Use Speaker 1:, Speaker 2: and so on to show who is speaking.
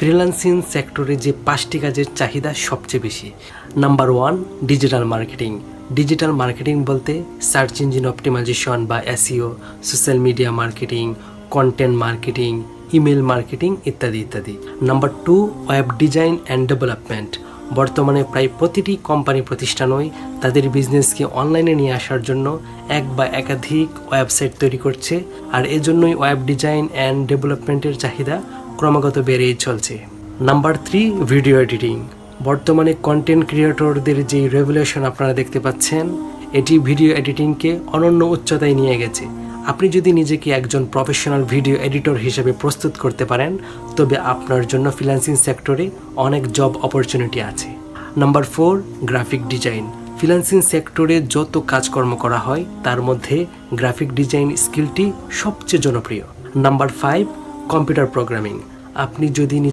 Speaker 1: Freelancing সেক্টরে যে 5টি কাজের চাহিদা সবচেয়ে বেশি। Number 1, digital marketing. Digital marketing বলতে সার্চ ইঞ্জিন অপটিমাইজেশন বা SEO, social media marketing, content marketing, email marketing ইত্যাদি ইত্যাদি। Number 2, web design and development. বর্তমানে প্রায় প্রতিটি কোম্পানি প্রতিষ্ঠানই তাদের বিজনেসকে অনলাইনে নিয়ে আসার জন্য এক বা একাধিক ওয়েবসাইট তৈরি করছে, আর এজন্যই ওয়েব ডিজাইন অ্যান্ড ডেভেলপমেন্টের চাহিদা ক্রমাগত বেড়েই চলছে। Number 3, video editing. বর্তমানে কন্টেন্ট ক্রিয়েটরদের যে রেভলিউশন আপনারা দেখতে পাচ্ছেন, এটি ভিডিও এডিটিংকে অনন্য উচ্চতায় নিয়ে গেছে। আপনি যদি নিজেকে একজন প্রফেশনাল ভিডিও এডিটর হিসেবে প্রস্তুত করতে পারেন, তবে আপনার জন্য ফ্রিল্যান্সিং সেক্টরে অনেক জব অপরচুনিটি আছে। Number 4, graphic design. ফ্রিল্যান্সিং সেক্টরে যত কাজকর্ম করা হয় তার মধ্যে গ্রাফিক ডিজাইন স্কিলটি সবচেয়ে জনপ্রিয়। Number 5, computer programming. আপনি যদি